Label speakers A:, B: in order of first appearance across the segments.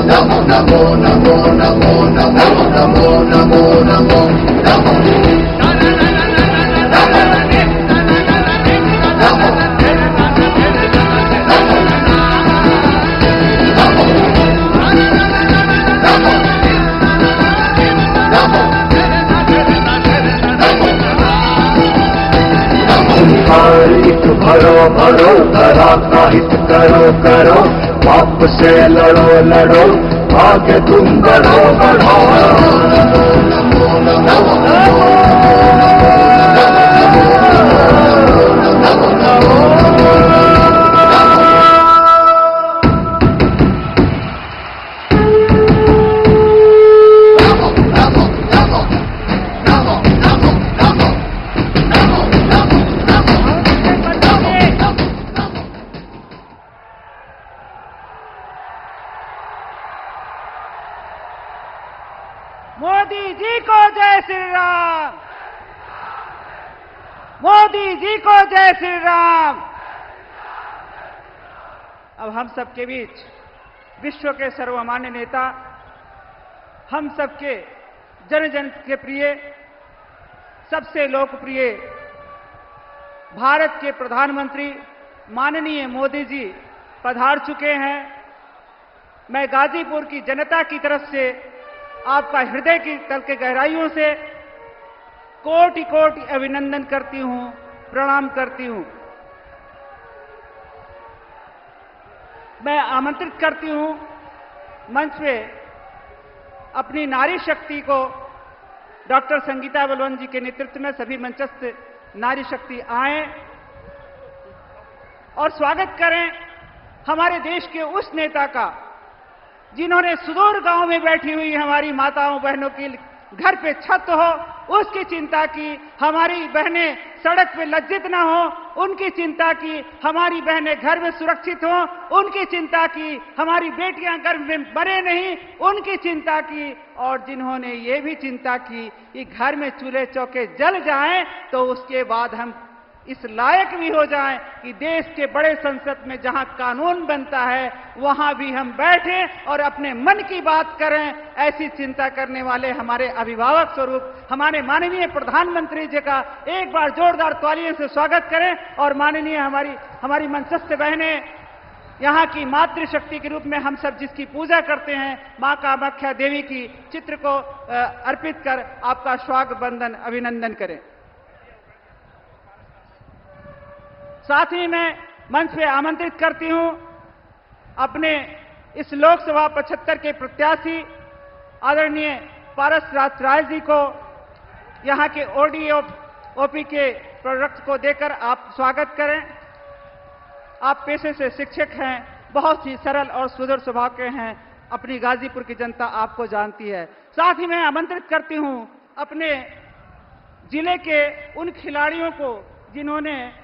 A: नमो नमो नमो नमो नमो नमो नमो नमो हित भरो भरो धरा का हित करो करो पाप से लड़ो लड़ो आगे तुम बढ़ो बढ़ो नमो नमो नमो नमो नमो
B: मोदी जी को जय श्री राम। मोदी जी को जय श्री राम। अब हम सबके बीच विश्व के सर्वमान्य नेता, हम सबके जन जन के प्रिय, सबसे लोकप्रिय भारत के प्रधानमंत्री माननीय मोदी जी पधार चुके हैं। मैं गाजीपुर की जनता की तरफ से आपका हृदय की तल के गहराइयों से कोटि कोटि अभिनंदन करती हूं, प्रणाम करती हूं। मैं आमंत्रित करती हूं मंच पे अपनी नारी शक्ति को, डॉक्टर संगीता बलवन जी के नेतृत्व में सभी मंचस्थ नारी शक्ति आए और स्वागत करें हमारे देश के उस नेता का जिन्होंने सुदूर गांव में बैठी हुई हमारी माताओं बहनों की घर पे छत हो उसकी चिंता की, हमारी बहनें सड़क पे लज्जित ना हो उनकी चिंता की, हमारी बहनें घर में सुरक्षित हो उनकी चिंता की, हमारी बेटियां गर्भ में मरे नहीं उनकी चिंता की, और जिन्होंने ये भी चिंता की कि घर में चूल्हे चौके जल जाएं तो उसके बाद हम इस लायक भी हो जाएं कि देश के बड़े संसद में जहां कानून बनता है वहां भी हम बैठें और अपने मन की बात करें। ऐसी चिंता करने वाले हमारे अभिभावक स्वरूप हमारे माननीय प्रधानमंत्री जी का एक बार जोरदार तालियों से स्वागत करें। और माननीय हमारी मंचस्थ बहनें, यहाँ की मातृशक्ति के रूप में हम सब जिसकी पूजा करते हैं मां कामाख्या देवी की चित्र को अर्पित कर आपका स्वागत वंदन अभिनंदन करें। साथ ही मैं मंच पे आमंत्रित करती हूं अपने इस लोकसभा 75 के प्रत्याशी आदरणीय पारस राय जी को, यहां के ओपी के प्रोडक्ट को देकर आप स्वागत करें। आप पेशे से शिक्षक हैं, बहुत ही सरल और सुदृढ़ स्वभाव के हैं, अपनी गाजीपुर की जनता आपको जानती है। साथ ही मैं आमंत्रित करती हूं अपने जिले के उन खिलाड़ियों को जिन्होंने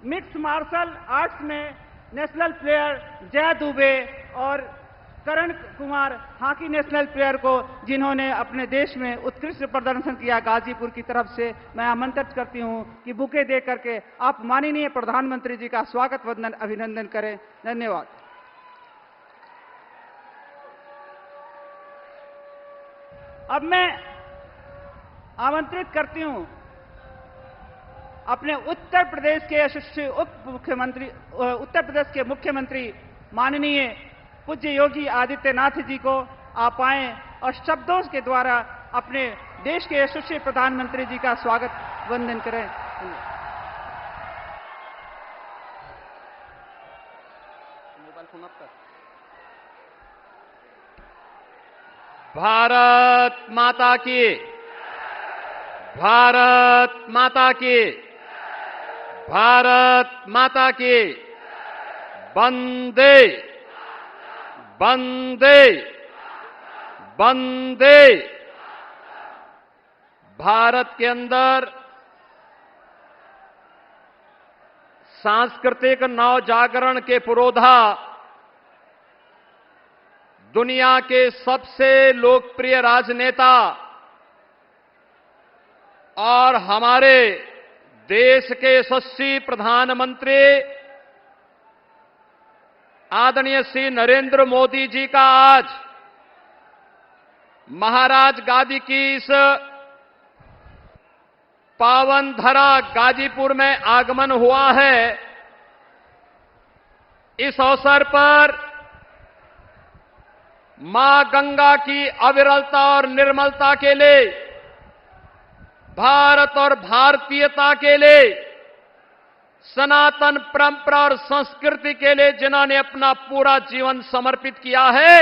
B: मिक्स मार्शल आर्ट्स में नेशनल प्लेयर जय दुबे और Karan Kumar hockey national player को जिन्होंने अपने देश में उत्कृष्ट प्रदर्शन किया, गाजीपुर की तरफ से मैं आमंत्रित करती हूं कि बुके दे करके आप माननीय प्रधानमंत्री जी का स्वागत वंदन अभिनंदन करें। धन्यवाद। अब मैं आमंत्रित करती हूं अपने उत्तर प्रदेश के यशस्वी उत्तर प्रदेश के मुख्यमंत्री माननीय पूज्य योगी आदित्यनाथ जी को। आप आए और शब्दों के द्वारा अपने देश के यशस्वी प्रधानमंत्री जी का स्वागत वंदन करें।
C: भारत माता की, भारत माता की, भारत माता की, वंदे वंदे वंदे। भारत के अंदर सांस्कृतिक नव जागरण के पुरोधा दुनिया के सबसे लोकप्रिय राजनेता और हमारे देश के यशस्वी प्रधानमंत्री आदरणीय श्री नरेंद्र मोदी जी का आज महाराज गादी की इस पावन धरा गाजीपुर में आगमन हुआ है। इस अवसर पर मां गंगा की अविरलता और निर्मलता के लिए, भारत और भारतीयता के लिए, सनातन परंपरा और संस्कृति के लिए जिन्होंने अपना पूरा जीवन समर्पित किया है,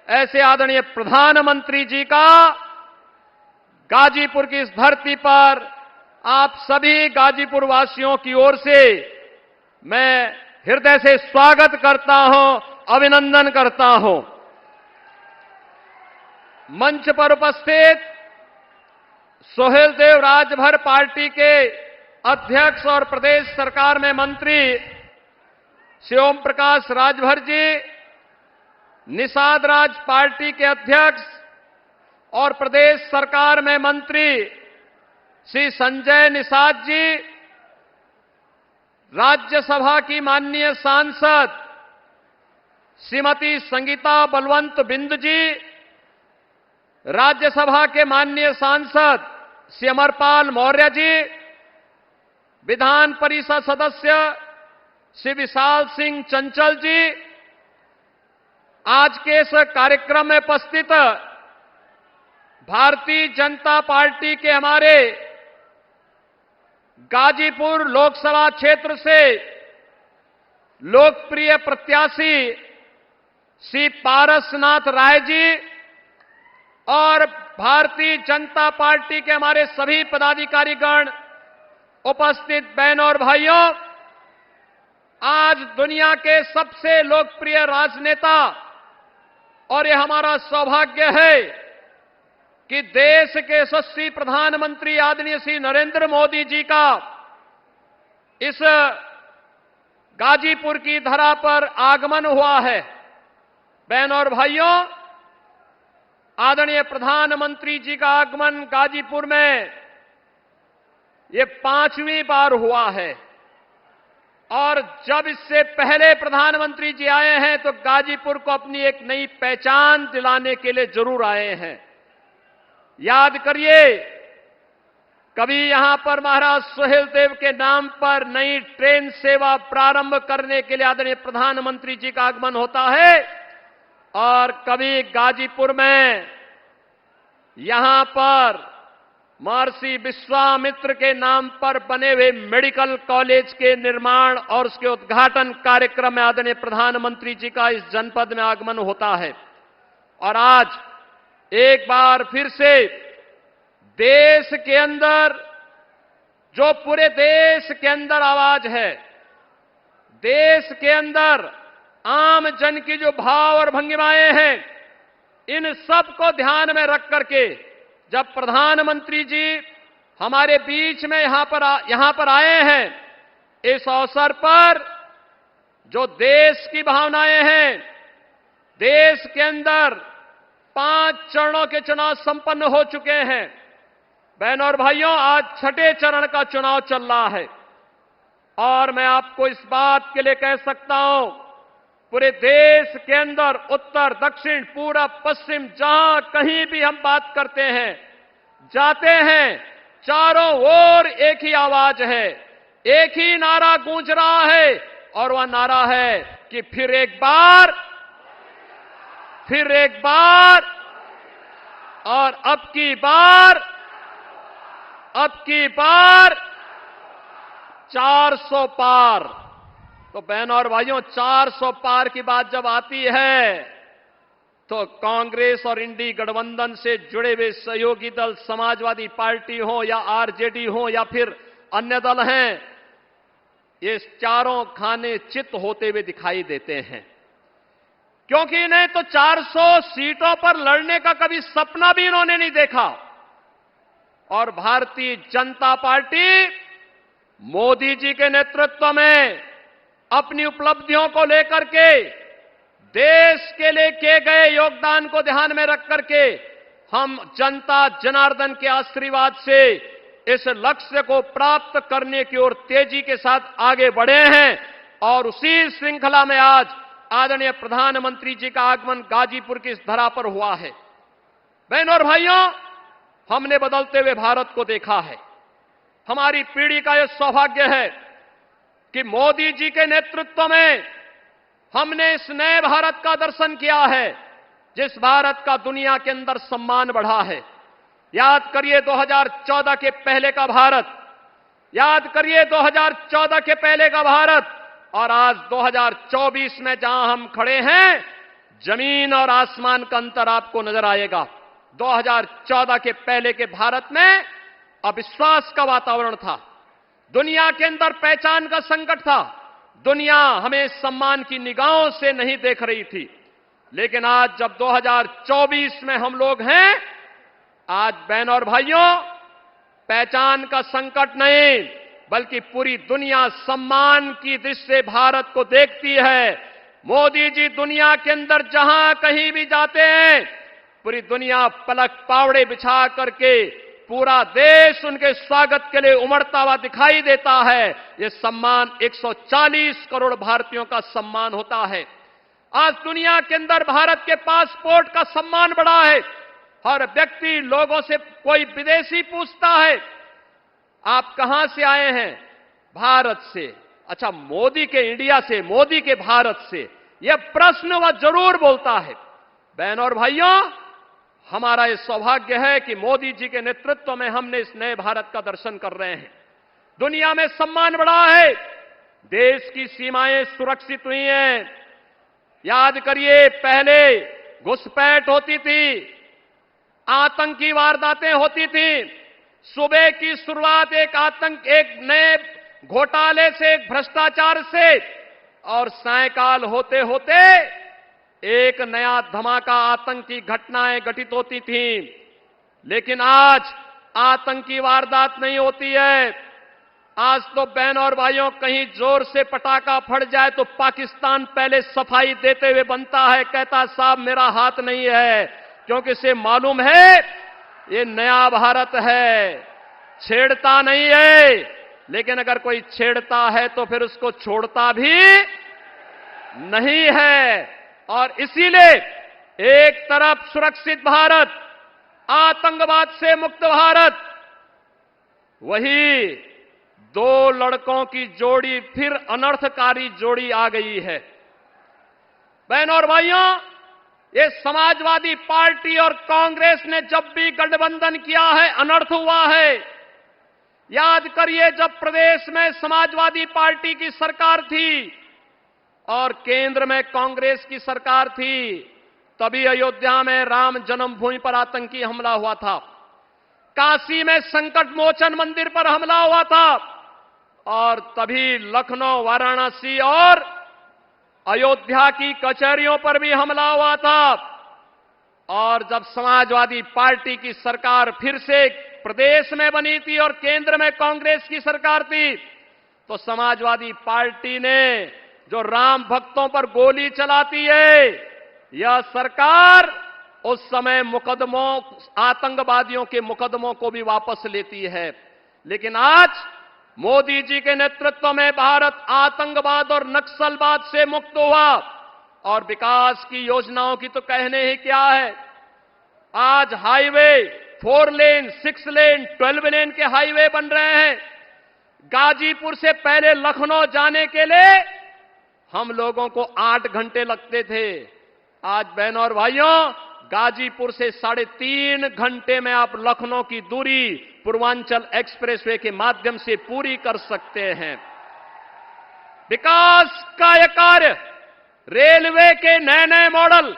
C: ऐसे आदरणीय प्रधानमंत्री जी का गाजीपुर की इस धरती पर आप सभी गाजीपुर वासियों की ओर से मैं हृदय से स्वागत करता हूं, अभिनंदन करता हूं। मंच पर उपस्थित सुहेलदेव राजभर पार्टी के अध्यक्ष और प्रदेश सरकार में मंत्री श्री ओम प्रकाश राजभर जी, निषाद राज पार्टी के अध्यक्ष और प्रदेश सरकार में मंत्री श्री संजय निषाद जी, राज्यसभा की माननीय सांसद श्रीमती संगीता बलवंत बिंद जी, राज्यसभा के माननीय सांसद श्री अमरपाल मौर्य जी, विधान परिषद सदस्य श्री विशाल सिंह चंचल जी, आज के इस कार्यक्रम में उपस्थित भारतीय जनता पार्टी के हमारे गाजीपुर लोकसभा क्षेत्र से लोकप्रिय प्रत्याशी श्री पारसनाथ राय जी और भारतीय जनता पार्टी के हमारे सभी पदाधिकारीगण, उपस्थित बहनों और भाइयों, आज दुनिया के सबसे लोकप्रिय राजनेता और ये हमारा सौभाग्य है कि देश के यशस्वी प्रधानमंत्री आदरणीय श्री नरेंद्र मोदी जी का इस गाजीपुर की धरा पर आगमन हुआ है। बहनों और भाइयों, आदरणीय प्रधानमंत्री जी का आगमन गाजीपुर में ये 5वीं बार हुआ है और जब इससे पहले प्रधानमंत्री जी आए हैं तो गाजीपुर को अपनी एक नई पहचान दिलाने के लिए जरूर आए हैं। याद करिए, कभी यहां पर महाराज सुहेलदेव के नाम पर नई ट्रेन सेवा प्रारंभ करने के लिए आदरणीय प्रधानमंत्री जी का आगमन होता है और कभी गाजीपुर में यहां पर महर्षि विश्वामित्र के नाम पर बने हुए मेडिकल कॉलेज के निर्माण और उसके उद्घाटन कार्यक्रम में आदरणीय प्रधानमंत्री जी का इस जनपद में आगमन होता है। और आज एक बार फिर से देश के अंदर, जो पूरे देश के अंदर आवाज है, देश के अंदर आम जन की जो भाव और भंगिमाएं हैं, इन सब को ध्यान में रख करके जब प्रधानमंत्री जी हमारे बीच में यहां पर आए हैं, इस अवसर पर जो देश की भावनाएं हैं, देश के अंदर 5 चरणों के चुनाव संपन्न हो चुके हैं। बहनों और भाइयों, आज 6ठे चरण का चुनाव चल रहा है और मैं आपको इस बात के लिए कह सकता हूं, पूरे देश के अंदर उत्तर, दक्षिण, पूरब, पश्चिम, जहां कहीं भी हम बात करते हैं, जाते हैं, चारों ओर एक ही आवाज है, एक ही नारा गूंज रहा है और वह नारा है कि फिर एक बार और अब की बार 400 पार। तो बहनों और भाइयों, 400 पार की बात जब आती है तो कांग्रेस और इंडी गठबंधन से जुड़े हुए सहयोगी दल, समाजवादी पार्टी हो या आरजेडी हो या फिर अन्य दल हैं, ये चारों खाने चित होते हुए दिखाई देते हैं, क्योंकि इन्हें तो 400 सीटों पर लड़ने का कभी सपना भी इन्होंने नहीं देखा। और भारतीय जनता पार्टी मोदी जी के नेतृत्व में अपनी उपलब्धियों को लेकर के, देश के लिए किए गए योगदान को ध्यान में रख करके हम जनता जनार्दन के आशीर्वाद से इस लक्ष्य को प्राप्त करने की ओर तेजी के साथ आगे बढ़े हैं। और उसी श्रृंखला में आज आदरणीय प्रधानमंत्री जी का आगमन गाजीपुर की इस धरा पर हुआ है। बहनों और भाइयों, हमने बदलते हुए भारत को देखा है। हमारी पीढ़ी का यह सौभाग्य है कि मोदी जी के नेतृत्व में हमने इस नए भारत का दर्शन किया है, जिस भारत का दुनिया के अंदर सम्मान बढ़ा है। याद करिए 2014 के पहले का भारत, याद करिए 2014 के पहले का भारत और आज 2024 में जहां हम खड़े हैं, जमीन और आसमान का अंतर आपको नजर आएगा। 2014 के पहले के भारत में अविश्वास का वातावरण था, दुनिया के अंदर पहचान का संकट था, दुनिया हमें सम्मान की निगाहों से नहीं देख रही थी। लेकिन आज जब 2024 में हम लोग हैं, आज बहनों और भाइयों, पहचान का संकट नहीं बल्कि पूरी दुनिया सम्मान की दृष्टि से भारत को देखती है। मोदी जी दुनिया के अंदर जहां कहीं भी जाते हैं, पूरी दुनिया पलक पावड़े बिछा करके पूरा देश उनके स्वागत के लिए उमड़ता हुआ दिखाई देता है। यह सम्मान 140 करोड़ भारतीयों का सम्मान होता है। आज दुनिया के अंदर भारत के पासपोर्ट का सम्मान बढ़ा है। हर व्यक्ति, लोगों से कोई विदेशी पूछता है, आप कहां से आए हैं? भारत से। अच्छा, मोदी के इंडिया से, मोदी के भारत से, यह प्रश्न वह जरूर बोलता है। बहनों और भाइयों, हमारा यह सौभाग्य है कि मोदी जी के नेतृत्व में हमने इस नए भारत का दर्शन कर रहे हैं। दुनिया में सम्मान बढ़ा है, देश की सीमाएं सुरक्षित हुई हैं। याद करिए, पहले घुसपैठ होती थी, आतंकी वारदातें होती थी। सुबह की शुरुआत एक नए घोटाले से, एक भ्रष्टाचार से, और सायकाल होते होते एक नया धमाका आतंकी घटनाएं घटित होती थी। लेकिन आज आतंकी वारदात नहीं होती है। आज तो बहनों और भाइयों, कहीं जोर से पटाखा फट जाए तो पाकिस्तान पहले सफाई देते हुए बनता है, कहता साहब मेरा हाथ नहीं है, क्योंकि इसे मालूम है ये नया भारत है, छेड़ता नहीं है। लेकिन अगर कोई छेड़ता है तो फिर उसको छोड़ता भी नहीं है। और इसीलिए एक तरफ सुरक्षित भारत, आतंकवाद से मुक्त भारत, वही दो लड़कों की जोड़ी, फिर अनर्थकारी जोड़ी आ गई है। बहनों और भाइयों, ये समाजवादी पार्टी और कांग्रेस ने जब भी गठबंधन किया है, अनर्थ हुआ है। याद करिए, जब प्रदेश में समाजवादी पार्टी की सरकार थी और केंद्र में कांग्रेस की सरकार थी, तभी अयोध्या में राम जन्मभूमि पर आतंकी हमला हुआ था, काशी में संकट मोचन मंदिर पर हमला हुआ था, और तभी लखनऊ, वाराणसी और अयोध्या की कचहरियों पर भी हमला हुआ था। और जब समाजवादी पार्टी की सरकार फिर से प्रदेश में बनी थी और केंद्र में कांग्रेस की सरकार थी, तो समाजवादी पार्टी ने जो राम भक्तों पर गोली चलाती है, यह सरकार उस समय मुकदमों, आतंकवादियों के मुकदमों को भी वापस लेती है। लेकिन आज मोदी जी के नेतृत्व में भारत आतंकवाद और नक्सलवाद से मुक्त हुआ, और विकास की योजनाओं की तो कहने ही क्या है। आज हाईवे 4 लेन, 6 लेन, 12 लेन के हाईवे बन रहे हैं। गाजीपुर से पहले लखनऊ जाने के लिए हम लोगों को 8 घंटे लगते थे। आज बहनों और भाइयों, गाजीपुर से 3.5 घंटे में आप लखनऊ की दूरी पूर्वांचल एक्सप्रेसवे के माध्यम से पूरी कर सकते हैं। विकास का यह कार्य, रेलवे के नए नए मॉडल,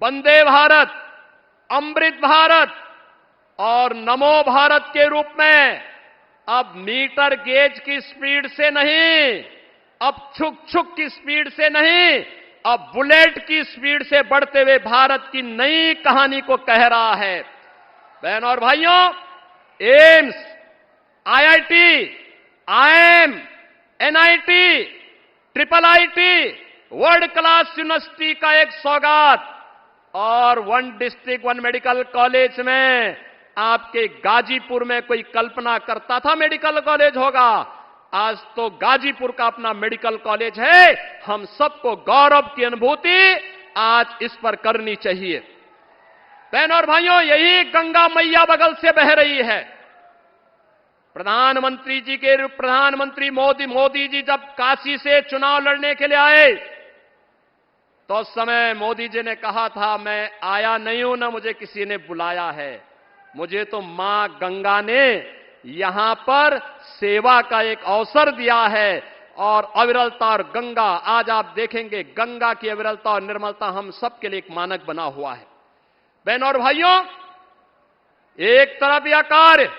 C: वंदे भारत, अमृत भारत और नमो भारत के रूप में अब मीटर गेज की स्पीड से नहीं, अब छुक छुक की स्पीड से नहीं, अब बुलेट की स्पीड से बढ़ते हुए भारत की नई कहानी को कह रहा है। बहनों और भाइयों, AIIMS, IIT, IIM, NIT, triple IT, world class university का एक सौगात, और 1 डिस्ट्रिक्ट 1 मेडिकल कॉलेज में आपके गाजीपुर में कोई कल्पना करता था मेडिकल कॉलेज होगा? आज तो गाजीपुर का अपना मेडिकल कॉलेज है। हम सबको गौरव की अनुभूति आज इस पर करनी चाहिए। बहनों और भाइयों, यही गंगा मैया बगल से बह रही है। प्रधानमंत्री मोदी जी जब काशी से चुनाव लड़ने के लिए आए तो उस समय मोदी जी ने कहा था, मैं आया नहीं हूं, ना मुझे किसी ने बुलाया है, मुझे तो मां गंगा ने यहां पर सेवा का एक अवसर दिया है। और अविरलता और गंगा, आज आप देखेंगे गंगा की अविरलता और निर्मलता हम सबके लिए एक मानक बना हुआ है। बहनों और भाइयों, एक तरफ यह कार्य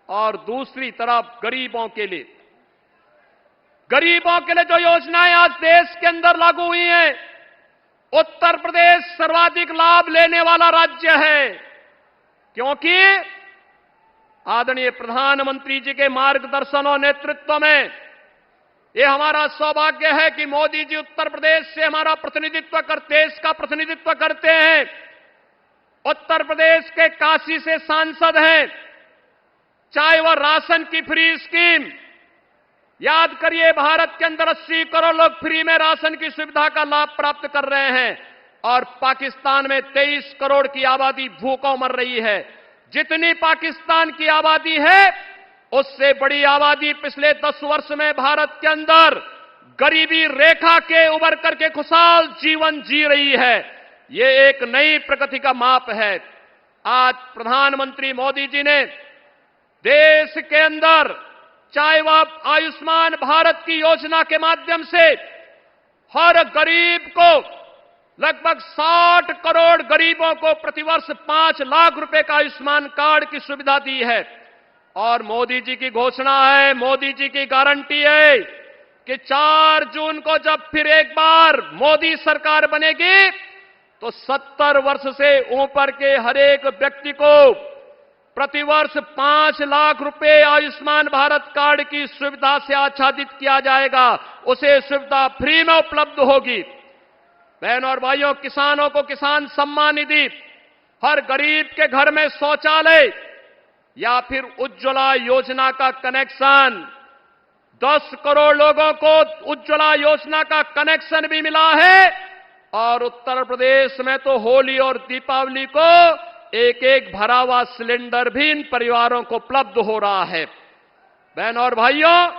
C: और दूसरी तरफ गरीबों के लिए जो योजनाएं आज देश के अंदर लागू हुई हैं, उत्तर प्रदेश सर्वाधिक लाभ लेने वाला राज्य है, क्योंकि आदरणीय प्रधानमंत्री जी के मार्गदर्शन और नेतृत्व में यह हमारा सौभाग्य है कि मोदी जी उत्तर प्रदेश से हमारा देश का प्रतिनिधित्व करते हैं। उत्तर प्रदेश के काशी से सांसद हैं, चाहे वह राशन की फ्री स्कीम, याद करिए भारत के अंदर 80 करोड़ लोग फ्री में राशन की सुविधा का लाभ प्राप्त कर रहे हैं और पाकिस्तान में 23 करोड़ की आबादी भूखों मर रही है। जितनी पाकिस्तान की आबादी है उससे बड़ी आबादी पिछले 10 वर्ष में भारत के अंदर गरीबी रेखा के उबर करके खुशहाल जीवन जी रही है। ये एक नई प्रगति का माप है। आज प्रधानमंत्री मोदी जी ने देश के अंदर, चाहे वह आयुष्मान भारत की योजना के माध्यम से हर गरीब को, लगभग 60 करोड़ गरीबों को प्रतिवर्ष 5 लाख रुपए का आयुष्मान कार्ड की सुविधा दी है। और मोदी जी की घोषणा है, मोदी जी की गारंटी है कि 4 जून को जब फिर एक बार मोदी सरकार बनेगी तो 70 वर्ष से ऊपर के हर एक व्यक्ति को प्रतिवर्ष 5 लाख रुपए आयुष्मान भारत कार्ड की सुविधा से आच्छादित किया जाएगा। उसे सुविधा फ्री में उपलब्ध होगी। बहनों और भाइयों, किसानों को किसान सम्मान निधि, हर गरीब के घर में शौचालय या फिर उज्ज्वला योजना का कनेक्शन, 10 करोड़ लोगों को उज्ज्वला योजना का कनेक्शन भी मिला है। और उत्तर प्रदेश में तो होली और दीपावली को एक एक भरा हुआ सिलेंडर भी इन परिवारों को उपलब्ध हो रहा है। बहनों और भाइयों,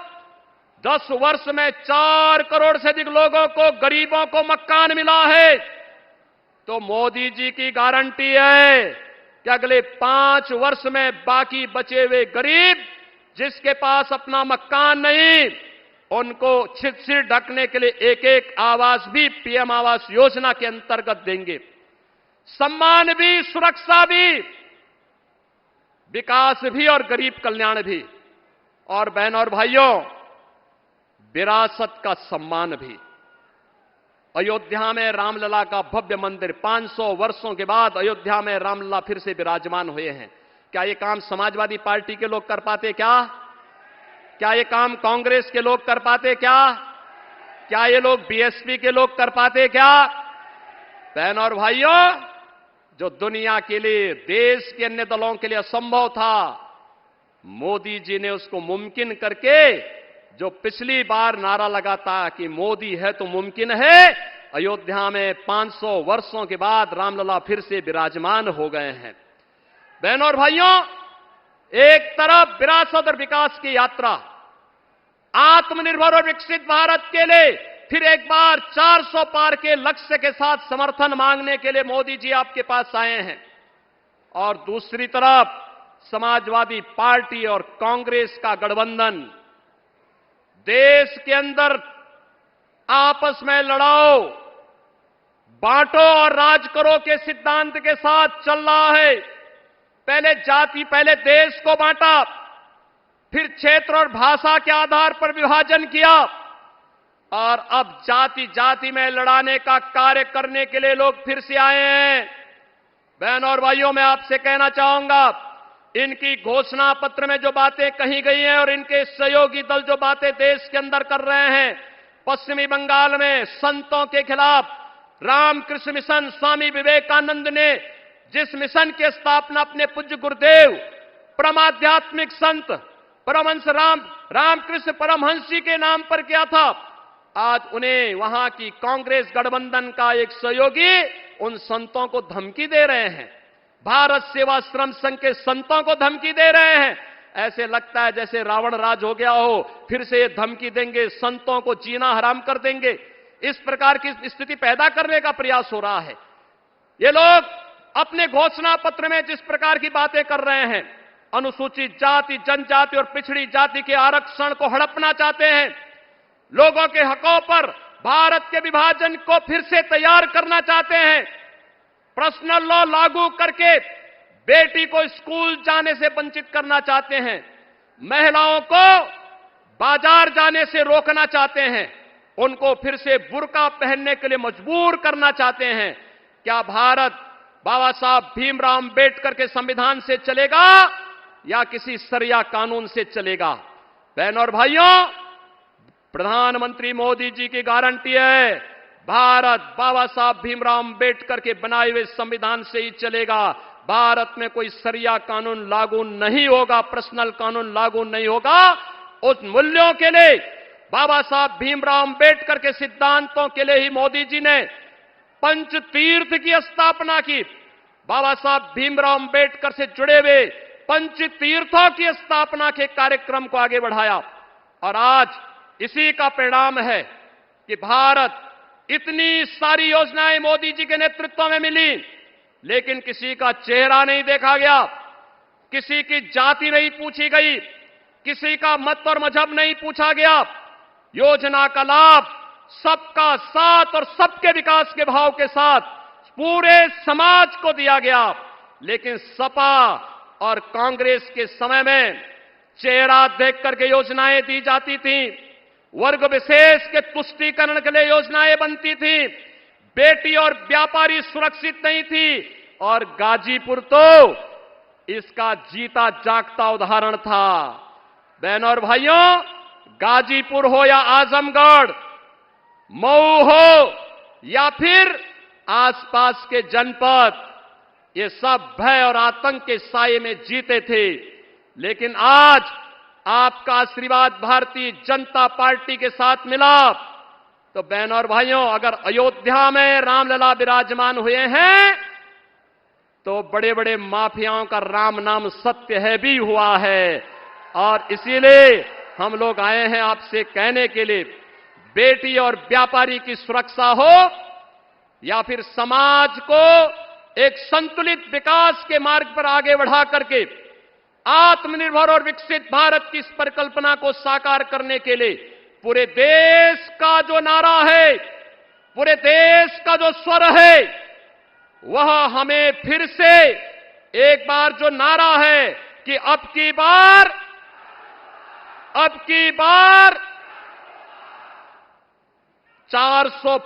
C: 10 वर्ष में 4 करोड़ से अधिक लोगों को, गरीबों को मकान मिला है। तो मोदी जी की गारंटी है कि अगले 5 वर्ष में बाकी बचे हुए गरीब जिसके पास अपना मकान नहीं, उनको छित से ढकने के लिए एक एक आवास भी पीएम आवास योजना के अंतर्गत देंगे। सम्मान भी, सुरक्षा भी, विकास भी और गरीब कल्याण भी। और बहनों और भाइयों, विरासत का सम्मान भी। अयोध्या में रामलला का भव्य मंदिर, 500 वर्षों के बाद अयोध्या में रामलला फिर से विराजमान हुए हैं। क्या ये काम समाजवादी पार्टी के लोग कर पाते? क्या ये काम कांग्रेस के लोग कर पाते? क्या ये लोग बीएसपी के लोग कर पाते? बहनों और भाइयों, जो दुनिया के लिए, देश के अन्य दलों के लिए असंभव था, मोदी जी ने उसको मुमकिन करके, जो पिछली बार नारा लगाता कि मोदी है तो मुमकिन है, अयोध्या में 500 वर्षों के बाद रामलला फिर से विराजमान हो गए हैं। बहनों और भाइयों, एक तरफ विरासत और विकास की यात्रा, आत्मनिर्भर और विकसित भारत के लिए फिर एक बार 400 पार के लक्ष्य के साथ समर्थन मांगने के लिए मोदी जी आपके पास आए हैं। और दूसरी तरफ समाजवादी पार्टी और कांग्रेस का गठबंधन देश के अंदर आपस में लड़ाओ, बांटो और राज करो के सिद्धांत के साथ चल रहा है। पहले देश को बांटा, फिर क्षेत्र और भाषा के आधार पर विभाजन किया और अब जाति जाति में लड़ाने का कार्य करने के लिए लोग फिर से आए हैं। बहनों और भाइयों, मैं आपसे कहना चाहूंगा, इनकी घोषणा पत्र में जो बातें कही गई हैं और इनके सहयोगी दल जो बातें देश के अंदर कर रहे हैं, पश्चिमी बंगाल में संतों के खिलाफ रामकृष्ण मिशन, स्वामी विवेकानंद ने जिस मिशन की स्थापना अपने पूज्य गुरुदेव परमाध्यात्मिक संत परमहंस रामकृष्ण परमहंस जी के नाम पर किया था, आज उन्हें वहां की कांग्रेस गठबंधन का एक सहयोगी उन संतों को धमकी दे रहे हैं। भारत सेवाश्रम संघ के संतों को धमकी दे रहे हैं। ऐसे लगता है जैसे रावण राज हो गया हो, फिर से ये धमकी देंगे, संतों को जीना हराम कर देंगे। इस प्रकार की स्थिति पैदा करने का प्रयास हो रहा है। ये लोग अपने घोषणा पत्र में जिस प्रकार की बातें कर रहे हैं, अनुसूचित जाति, जनजाति और पिछड़ी जाति के आरक्षण को हड़पना चाहते हैं, लोगों के हकों पर भारत के विभाजन को फिर से तैयार करना चाहते हैं, पर्सनल लॉ लागू करके बेटी को स्कूल जाने से वंचित करना चाहते हैं, महिलाओं को बाजार जाने से रोकना चाहते हैं, उनको फिर से बुर्का पहनने के लिए मजबूर करना चाहते हैं। क्या भारत बाबा साहब भीमराव अंबेडकर के संविधान से चलेगा या किसी सरिया कानून से चलेगा? बहनों और भाइयों, प्रधानमंत्री मोदी जी की गारंटी है, भारत बाबा साहब भीमराव अंबेडकर के बनाए हुए संविधान से ही चलेगा। भारत में कोई सरिया कानून लागू नहीं होगा, पर्सनल कानून लागू नहीं होगा। उस मूल्यों के लिए, बाबा साहब भीमराव अंबेडकर के सिद्धांतों के लिए ही मोदी जी ने पंच तीर्थ की स्थापना की। बाबा साहब भीमराव अंबेडकर से जुड़े हुए पंच तीर्थों की स्थापना के कार्यक्रम को आगे बढ़ाया और आज इसी का परिणाम है कि भारत, इतनी सारी योजनाएं मोदी जी के नेतृत्व में मिली, लेकिन किसी का चेहरा नहीं देखा गया, किसी की जाति नहीं पूछी गई, किसी का मत और मजहब नहीं पूछा गया। योजना का लाभ सबका साथ और सबके विकास के भाव के साथ पूरे समाज को दिया गया। लेकिन सपा और कांग्रेस के समय में चेहरा देख करके योजनाएं दी जाती थी, वर्ग विशेष के तुष्टीकरण के लिए योजनाएं बनती थी, बेटी और व्यापारी सुरक्षित नहीं थी। और गाजीपुर तो इसका जीता जागता उदाहरण था। बहनों और भाइयों, गाजीपुर हो या आजमगढ़, मऊ हो या फिर आसपास के जनपद, ये सब भय और आतंक के साये में जीते थे। लेकिन आज आपका आशीर्वाद भारतीय जनता पार्टी के साथ मिला तो बहनों और भाइयों, अगर अयोध्या में रामलला विराजमान हुए हैं तो बड़े बड़े माफियाओं का राम नाम सत्य है भी हुआ है। और इसीलिए हम लोग आए हैं आपसे कहने के लिए, बेटी और व्यापारी की सुरक्षा हो या फिर समाज को एक संतुलित विकास के मार्ग पर आगे बढ़ा करके आत्मनिर्भर और विकसित भारत की इस परिकल्पना को साकार करने के लिए पूरे देश का जो नारा है, पूरे देश का जो स्वर है, वह हमें फिर से एक बार जो नारा है कि अब की बार 400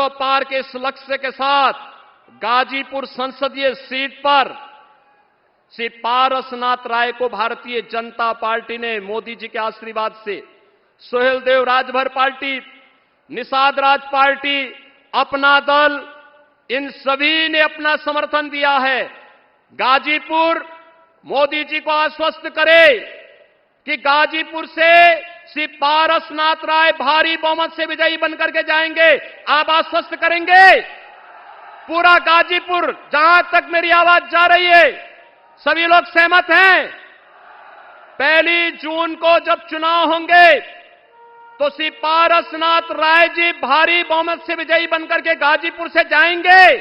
C: पार के इस लक्ष्य के साथ गाजीपुर संसदीय सीट पर श्री पारसनाथ राय को भारतीय जनता पार्टी ने मोदी जी के आशीर्वाद से, सोहेल देव राजभर पार्टी, निषाद राज पार्टी, अपना दल, इन सभी ने अपना समर्थन दिया है। गाजीपुर मोदी जी को आश्वस्त करे कि गाजीपुर से श्री पारसनाथ राय भारी बहुमत से विजयी बनकर के जाएंगे। आप आश्वस्त करेंगे? पूरा गाजीपुर, जहां तक मेरी आवाज जा रही है, सभी लोग सहमत हैं? 1 जून को जब चुनाव होंगे तो श्री पारसनाथ राय जी भारी बहुमत से विजयी बनकर के गाजीपुर से जाएंगे।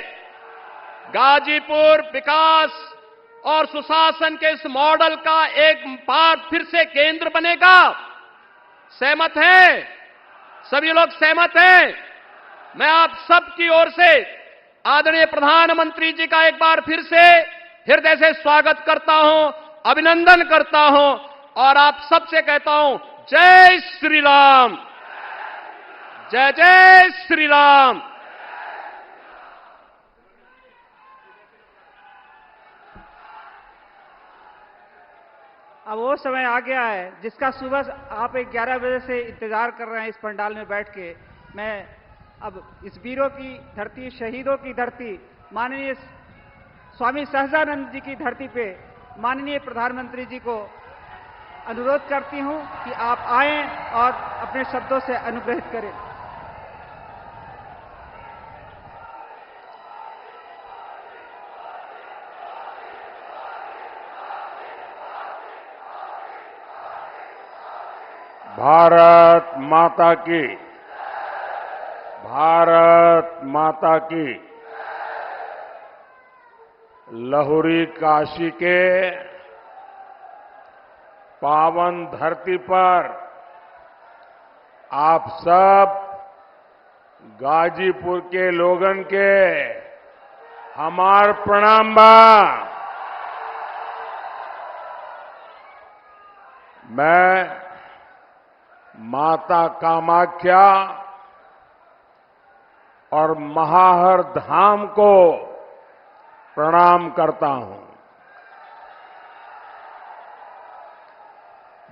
C: गाजीपुर विकास और सुशासन के इस मॉडल का एक बार फिर से केंद्र बनेगा। सहमत हैं? सभी लोग सहमत हैं? मैं आप सबकी ओर से आदरणीय प्रधानमंत्री जी का एक बार फिर से हृदय से स्वागत करता हूं, अभिनंदन करता हूं और आप सबसे कहता हूं, जय श्री राम, जय जय श्री राम।
B: अब वो समय आ गया है जिसका सुबह आप 11 बजे से इंतजार कर रहे हैं इस पंडाल में बैठ के। मैं अब इस वीरों की धरती, शहीदों की धरती, माननीय स्वामी सहजानंद जी की धरती पे माननीय प्रधानमंत्री जी को अनुरोध करती हूं कि आप आएं और अपने शब्दों से अनुग्रहित करें।
D: भारत माता की, भारत माता की। लहुरी काशी के पावन धरती पर आप सब गाजीपुर के लोगन के हमार प्रणाम बा। मैं माता कामाख्या और महाहर धाम को प्रणाम करता हूं।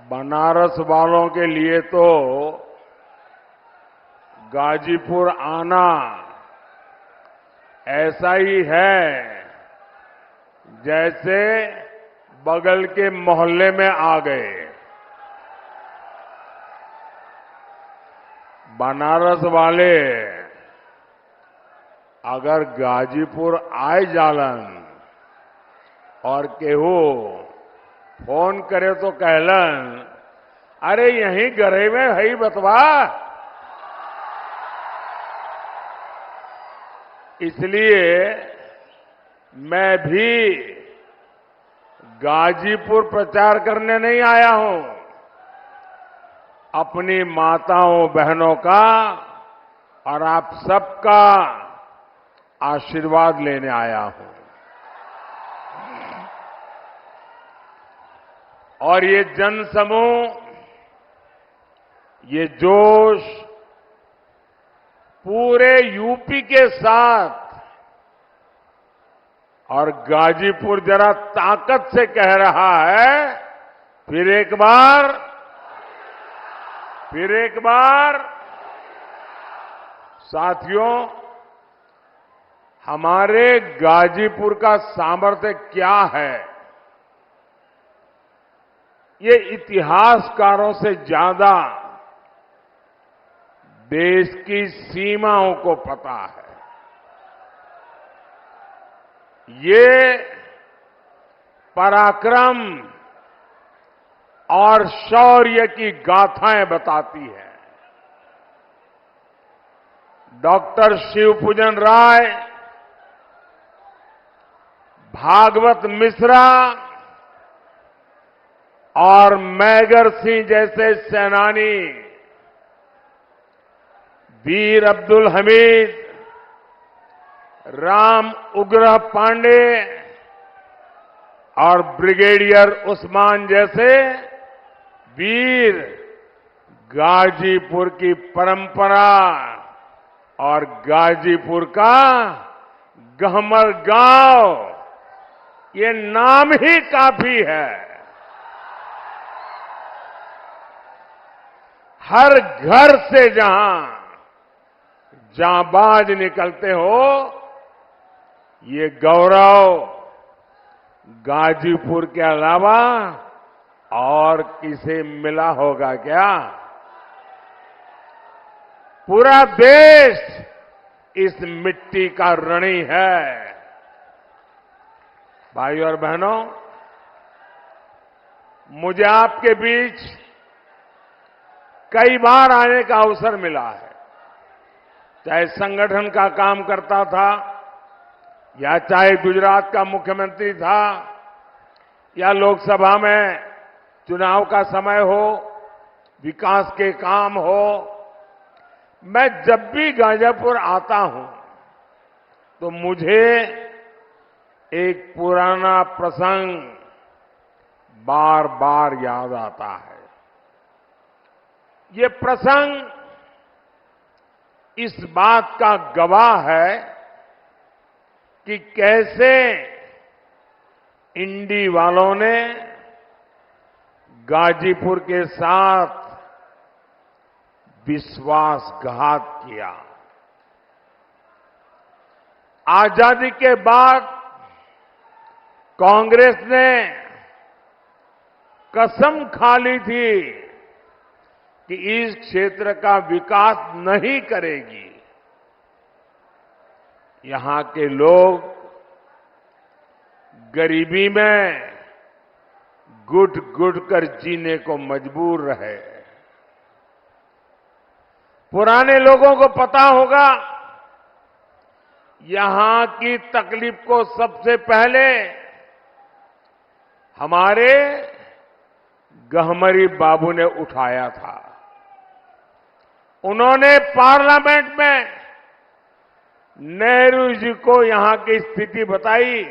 D: बनारस वालों के लिए तो गाजीपुर आना ऐसा ही है जैसे बगल के मोहल्ले में आ गए। बनारस वाले अगर गाजीपुर आए जालन और केहू फोन करे तो कहलन, अरे यहीं गरे में है बतवा। इसलिए मैं भी गाजीपुर प्रचार करने नहीं आया हूं, अपनी माताओं बहनों का और आप सबका आशीर्वाद लेने आया हूं। और ये जनसमूह, ये जोश पूरे यूपी के साथ, और गाजीपुर जरा ताकत से कह रहा है, फिर एक बार साथियों, हमारे गाजीपुर का सामर्थ्य क्या है, ये इतिहासकारों से ज्यादा देश की सीमाओं को पता है। ये पराक्रम और शौर्य की गाथाएं बताती है। डॉक्टर शिवपूजन राय, भागवत मिश्रा और मैगर सिंह जैसे सेनानी, वीर अब्दुल हमीद, राम उग्रह पांडे और ब्रिगेडियर उस्मान जैसे वीर गाजीपुर की परंपरा और गाजीपुर का गहमर गांव, ये नाम ही काफी है। हर घर से जहां जांबाज निकलते हो, ये गौरव गाजीपुर के अलावा और किसे मिला होगा क्या? पूरा देश इस मिट्टी का ऋणी है। भाइयों और बहनों, मुझे आपके बीच कई बार आने का अवसर मिला है, चाहे संगठन का काम करता था, या चाहे गुजरात का मुख्यमंत्री था, या लोकसभा में चुनाव का समय हो, विकास के काम हो। मैं जब भी गाजीपुर आता हूं तो मुझे एक पुराना प्रसंग बार बार याद आता है। ये प्रसंग इस बात का गवाह है कि कैसे इंडी वालों ने गाजीपुर के साथ विश्वासघात किया। आजादी के बाद कांग्रेस ने कसम खा ली थी कि इस क्षेत्र का विकास नहीं करेगी। यहां के लोग गरीबी में घुट घुट कर जीने को मजबूर रहे। पुराने लोगों को पता होगा, यहां की तकलीफ को सबसे पहले हमारे गहमरी बाबू ने उठाया था। उन्होंने पार्लियामेंट में नेहरू जी को यहां की स्थिति बताई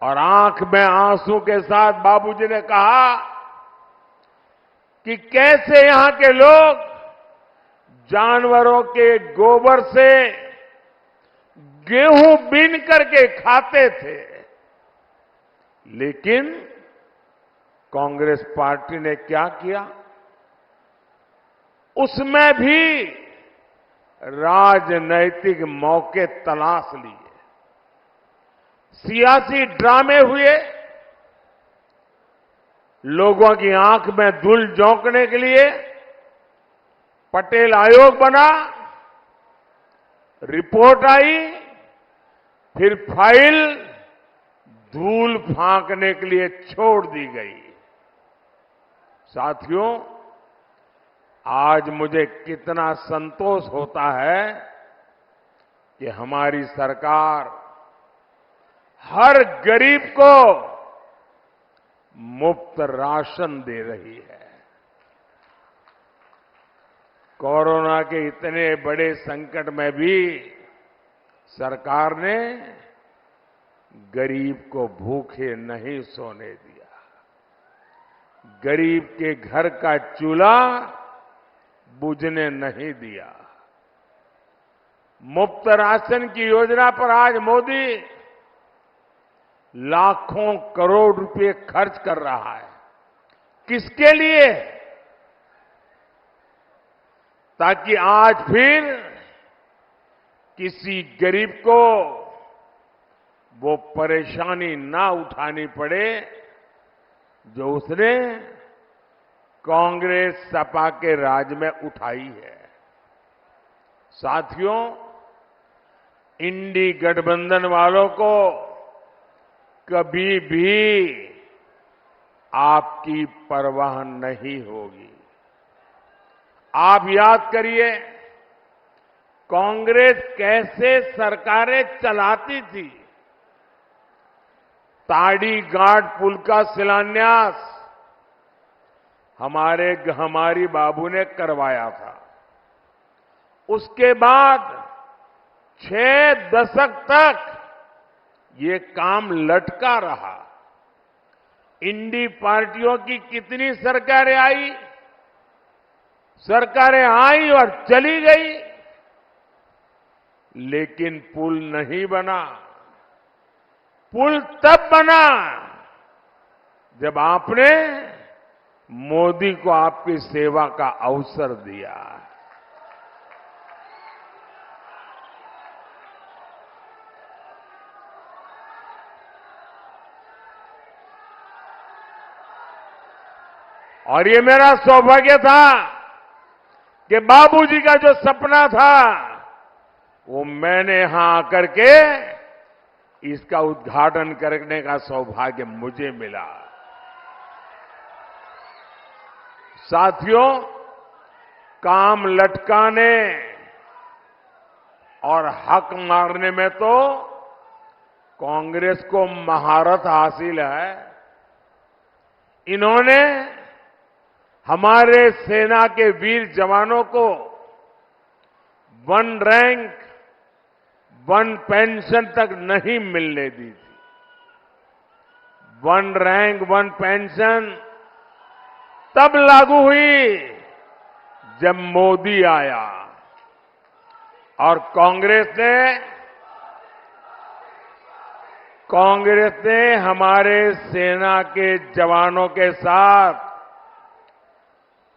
D: और आंख में आंसू के साथ बाबूजी ने कहा कि कैसे यहां के लोग जानवरों के गोबर से गेहूं बीन करके खाते थे, लेकिन कांग्रेस पार्टी ने क्या किया, उसमें भी राजनैतिक मौके तलाश लिए, सियासी ड्रामे हुए, लोगों की आंख में धूल झोंकने के लिए पटेल आयोग बना, रिपोर्ट आई, फिर फाइल धूल फांकने के लिए छोड़ दी गई। साथियों, आज मुझे कितना संतोष होता है कि हमारी सरकार हर गरीब को मुफ्त राशन दे रही है। कोरोना के इतने बड़े संकट में भी सरकार ने गरीब को भूखे नहीं सोने दिया। गरीब के घर का चूल्हा बुझने नहीं दिया। मुफ्त राशन की योजना पर आज मोदी लाखों करोड़ रुपए खर्च कर रहा है। किसके लिए? ताकि आज फिर किसी गरीब को वो परेशानी ना उठानी पड़े जो उसने कांग्रेस सपा के राज में उठाई है। साथियों, इंडी गठबंधन वालों को कभी भी आपकी परवाह नहीं होगी। आप याद करिए, कांग्रेस कैसे सरकारें चलाती थी। ताड़ी घाट पुल का शिलान्यास हमारी बाबू ने करवाया था। उसके बाद 6 दशक तक ये काम लटका रहा। इंडी पार्टियों की कितनी सरकारें आई, सरकारें आई और चली गई, लेकिन पुल नहीं बना। पुल तब बना जब आपने मोदी को आपकी सेवा का अवसर दिया। और ये मेरा सौभाग्य था कि बाबूजी का जो सपना था वो मैंने यहां आकर के इसका उद्घाटन करने का सौभाग्य मुझे मिला। साथियों, काम लटकाने और हक मारने में तो कांग्रेस को महारत हासिल है। इन्होंने हमारे सेना के वीर जवानों को 1 रैंक 1 पेंशन तक नहीं मिलने दी थी। 1 रैंक 1 पेंशन तब लागू हुई जब मोदी आया और कांग्रेस ने हमारे सेना के जवानों के साथ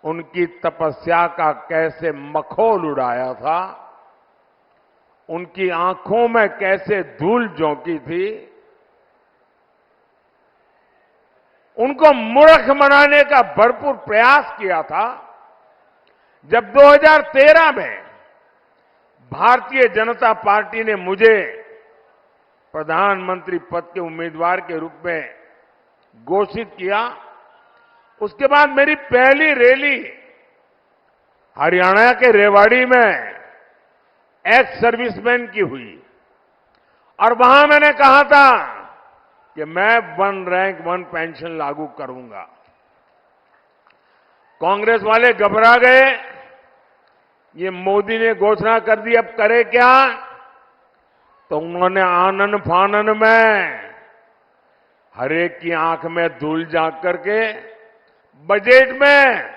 D: उनकी तपस्या का कैसे मखौल उड़ाया था, उनकी आंखों में कैसे धूल झोंकी थी, उनको मूर्ख बनाने का भरपूर प्रयास किया था। जब 2013 में भारतीय जनता पार्टी ने मुझे प्रधानमंत्री पद के उम्मीदवार के रूप में घोषित किया, उसके बाद मेरी पहली रैली हरियाणा के रेवाड़ी में एक्स सर्विसमैन की हुई और वहां मैंने कहा था कि मैं 1 रैंक 1 पेंशन लागू करूंगा। कांग्रेस वाले घबरा गए, ये मोदी ने घोषणा कर दी, अब करे क्या? तो उन्होंने आनन फानन में हर एक की आंख में धूल झांक करके बजट में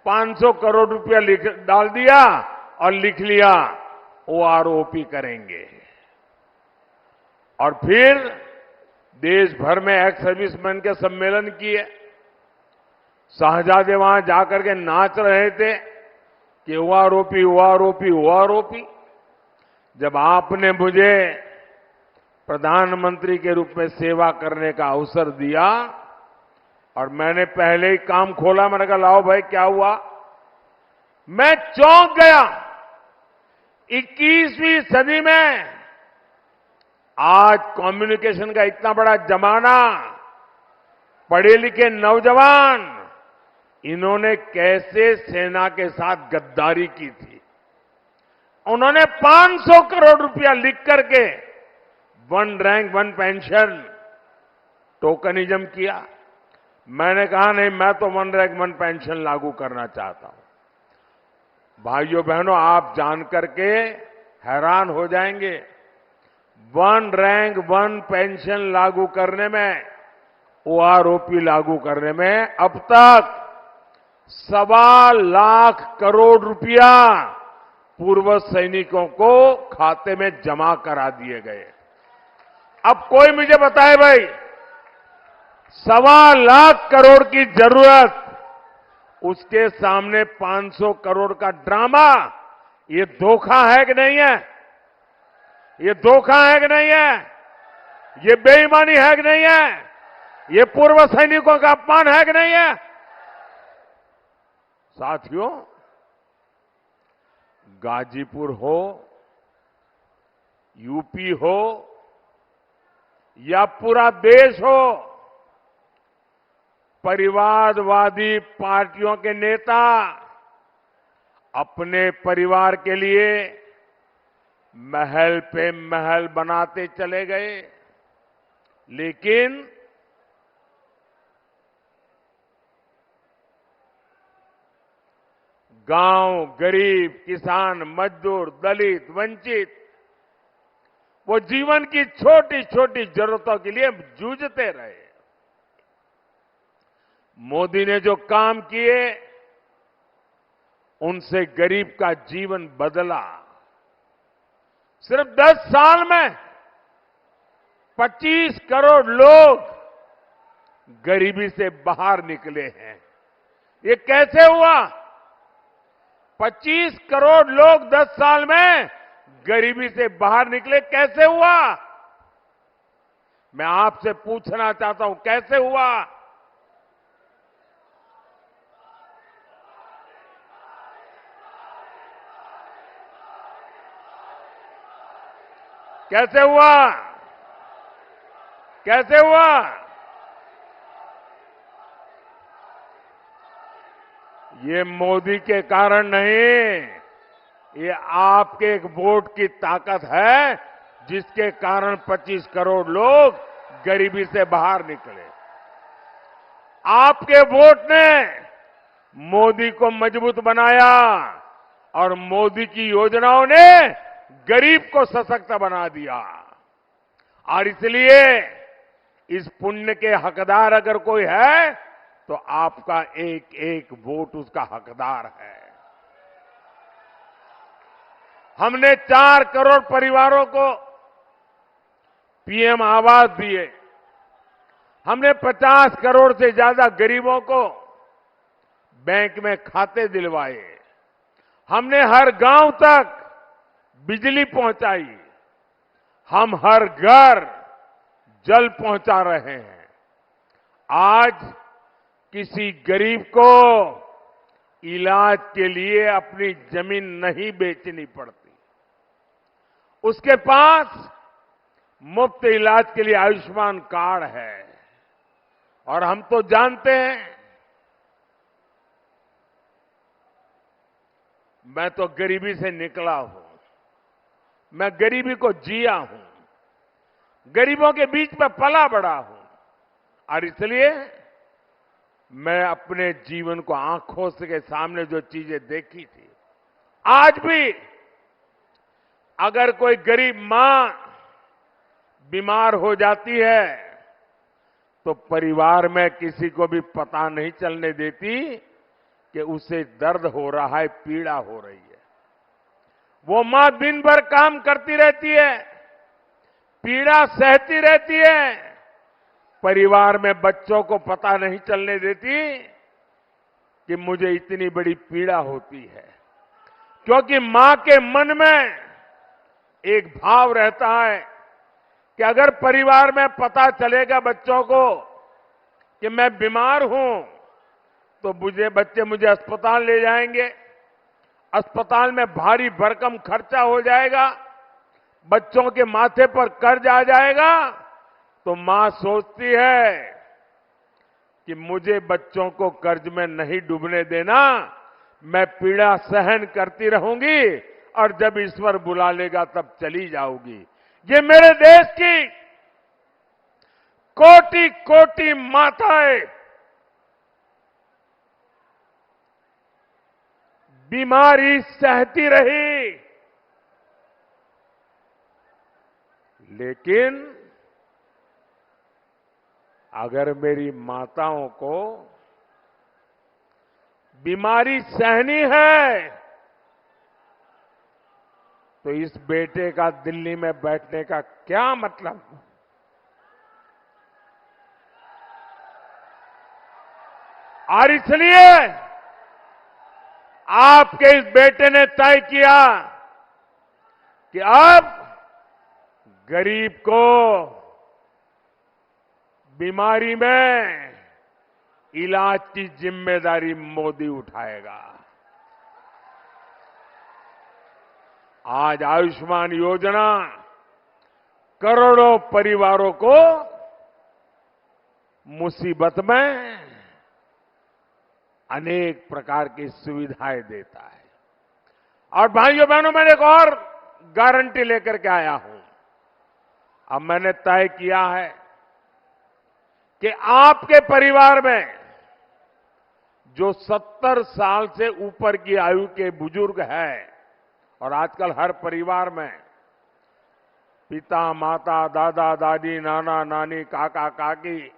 D: 500 करोड़ रुपया डाल दिया और लिख लिया ओआरओपी करेंगे। और फिर देश भर में एक्स सर्विसमैन के सम्मेलन किए। शहजादे वहां जाकर के नाच रहे थे कि ओआरओपी ओआरओपी ओआरओपी। जब आपने मुझे प्रधानमंत्री के रूप में सेवा करने का अवसर दिया और मैंने पहले ही काम खोला, मैंने कहा लाओ भाई क्या हुआ? मैं चौंक गया। 21वीं सदी में आज कम्युनिकेशन का इतना बड़ा जमाना, पढ़े लिखे नौजवान, इन्होंने कैसे सेना के साथ गद्दारी की थी। उन्होंने 500 करोड़ रुपया लिख करके 1 रैंक 1 पेंशन टोकनिज्म किया। मैंने कहा नहीं, मैं तो 1 रैंक 1 पेंशन लागू करना चाहता हूं। भाइयों बहनों, आप जान करके हैरान हो जाएंगे, 1 रैंक 1 पेंशन लागू करने में, ओआरओपी लागू करने में अब तक 1.25 लाख करोड़ रुपया पूर्व सैनिकों को खाते में जमा करा दिए गए। अब कोई मुझे बताए भाई, 1.25 लाख करोड़ की जरूरत, उसके सामने 500 करोड़ का ड्रामा, ये धोखा है कि नहीं है? ये धोखा है कि नहीं है? ये बेईमानी है कि नहीं है? ये पूर्व सैनिकों का अपमान है कि नहीं है? साथियों, गाजीपुर हो, यूपी हो या पूरा देश हो, परिवारवादी पार्टियों के नेता अपने परिवार के लिए महल पे महल बनाते चले गए, लेकिन गांव, गरीब, किसान, मजदूर, दलित, वंचित, वो जीवन की छोटी छोटी जरूरतों के लिए जूझते रहे। मोदी ने जो काम किए, उनसे गरीब का जीवन बदला। सिर्फ 10 साल में 25 करोड़ लोग गरीबी से बाहर निकले हैं। ये कैसे हुआ? 25 करोड़ लोग 10 साल में गरीबी से बाहर निकले, कैसे हुआ? मैं आपसे पूछना चाहता हूं, कैसे हुआ? कैसे हुआ? कैसे हुआ? ये मोदी के कारण नहीं, ये आपके एक वोट की ताकत है, जिसके कारण 25 करोड़ लोग गरीबी से बाहर निकले। आपके वोट ने मोदी को मजबूत बनाया और मोदी की योजनाओं ने गरीब को सशक्त बना दिया। और इसलिए इस पुण्य के हकदार अगर कोई है, तो आपका एक एक वोट उसका हकदार है। हमने 4 करोड़ परिवारों को पीएम आवास दिए। हमने 50 करोड़ से ज्यादा गरीबों को बैंक में खाते दिलवाए। हमने हर गांव तक बिजली पहुंचाई। हम हर घर जल पहुंचा रहे हैं। आज किसी गरीब को इलाज के लिए अपनी जमीन नहीं बेचनी पड़ती। उसके पास मुफ्त इलाज के लिए आयुष्मान कार्ड है। और हम तो जानते हैं, मैं तो गरीबी से निकला हूं, मैं गरीबी को जिया हूं, गरीबों के बीच में पला बड़ा हूं, और इसलिए मैं अपने जीवन को आंखों के सामने जो चीजें देखी थी, आज भी अगर कोई गरीब मां बीमार हो जाती है तो परिवार में किसी को भी पता नहीं चलने देती कि उसे दर्द हो रहा है, पीड़ा हो रही है। वो मां दिन भर काम करती रहती है, पीड़ा सहती रहती है, परिवार में बच्चों को पता नहीं चलने देती कि मुझे इतनी बड़ी पीड़ा होती है। क्योंकि मां के मन में एक भाव रहता है कि अगर परिवार में पता चलेगा बच्चों को कि मैं बीमार हूं तो बच्चे मुझे अस्पताल ले जाएंगे, अस्पताल में भारी भरकम खर्चा हो जाएगा, बच्चों के माथे पर कर्ज आ जाएगा, तो मां सोचती है कि मुझे बच्चों को कर्ज में नहीं डूबने देना, मैं पीड़ा सहन करती रहूंगी और जब ईश्वर बुला लेगा तब चली जाऊंगी। ये मेरे देश की कोटि कोटि माताएं बीमारी सहती रही, लेकिन अगर मेरी माताओं को बीमारी सहनी है तो इस बेटे का दिल्ली में बैठने का क्या मतलब? और इसलिए आपके इस बेटे ने तय किया कि अब गरीब को बीमारी में इलाज की जिम्मेदारी मोदी उठाएगा। आज आयुष्मान योजना करोड़ों परिवारों को मुसीबत में अनेक प्रकार की सुविधाएं देता है। और भाइयों बहनों, मैंने एक और गारंटी लेकर के आया हूं। अब मैंने तय किया है कि आपके परिवार में जो 70 साल से ऊपर की आयु के बुजुर्ग हैं, और आजकल हर परिवार में पिता, माता, दादा, दादी, नाना, नानी, काका, काकी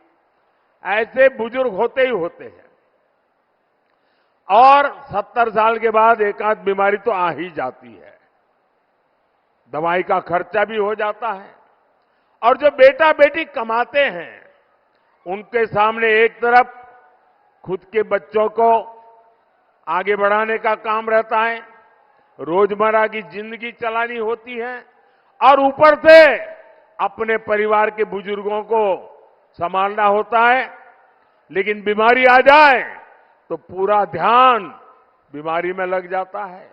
D: ऐसे बुजुर्ग होते ही होते हैं, और 70 साल के बाद एक आध बीमारी तो आ ही जाती है, दवाई का खर्चा भी हो जाता है। और जो बेटा बेटी कमाते हैं उनके सामने एक तरफ खुद के बच्चों को आगे बढ़ाने का काम रहता है, रोजमर्रा की जिंदगी चलानी होती है, और ऊपर से अपने परिवार के बुजुर्गों को संभालना होता है। लेकिन बीमारी आ जाए तो पूरा ध्यान बीमारी में लग जाता है,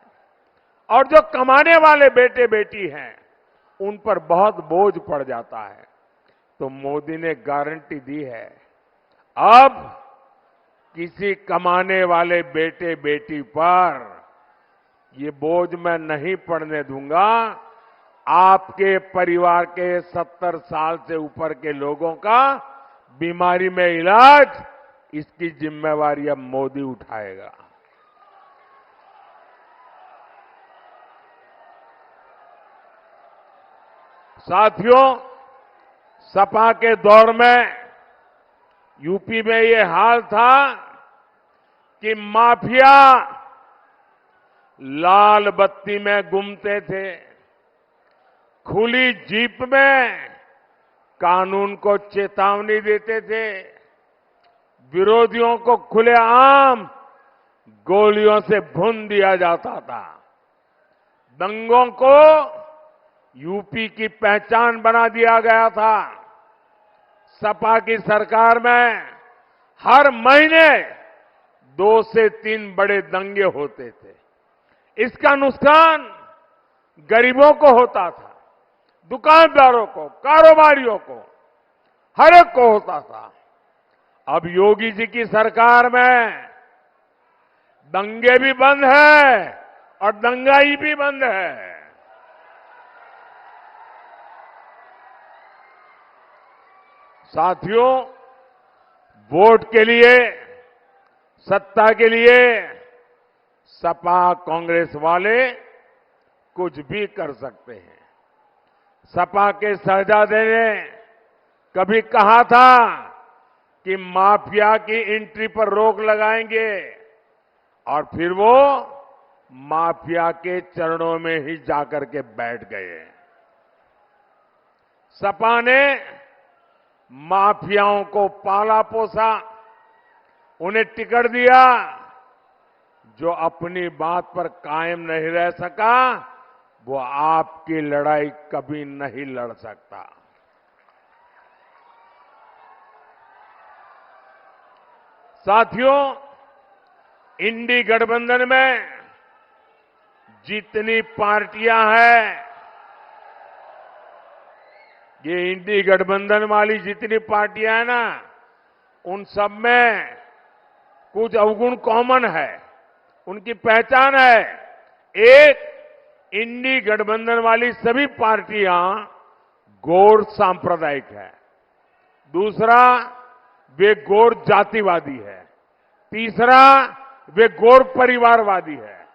D: और जो कमाने वाले बेटे बेटी हैं उन पर बहुत बोझ पड़ जाता है। तो मोदी ने गारंटी दी है, अब किसी कमाने वाले बेटे बेटी पर ये बोझ मैं नहीं पड़ने दूंगा। आपके परिवार के 70 साल से ऊपर के लोगों का बीमारी में इलाज, इसकी जिम्मेवारी अब मोदी उठाएगा। साथियों, सपा के दौर में यूपी में ये हाल था कि माफिया लाल बत्ती में घूमते थे, खुली जीप में कानून को चेतावनी देते थे, विरोधियों को खुलेआम गोलियों से भून दिया जाता था, दंगों को यूपी की पहचान बना दिया गया था। सपा की सरकार में हर महीने 2 से 3 बड़े दंगे होते थे। इसका नुकसान गरीबों को होता था, दुकानदारों को, कारोबारियों को, हर एक को होता था। अब योगी जी की सरकार में दंगे भी बंद है और दंगाई भी बंद है। साथियों, वोट के लिए, सत्ता के लिए सपा कांग्रेस वाले कुछ भी कर सकते हैं। सपा के शहजादे ने कभी कहा था कि माफिया की एंट्री पर रोक लगाएंगे और फिर वो माफिया के चरणों में ही जाकर के बैठ गए। सपा ने माफियाओं को पाला पोसा, उन्हें टिकट दिया। जो अपनी बात पर कायम नहीं रह सका, वो आपकी लड़ाई कभी नहीं लड़ सकता। साथियों, इंडी गठबंधन में जितनी पार्टियां हैं, ये इंडी गठबंधन वाली जितनी पार्टियां हैं ना, उन सब में कुछ अवगुण कॉमन है, उनकी पहचान है। एक, इंडी गठबंधन वाली सभी पार्टियां गौर सांप्रदायिक है। दूसरा, वे गौर जातिवादी है। तीसरा, वे गौर परिवारवादी है।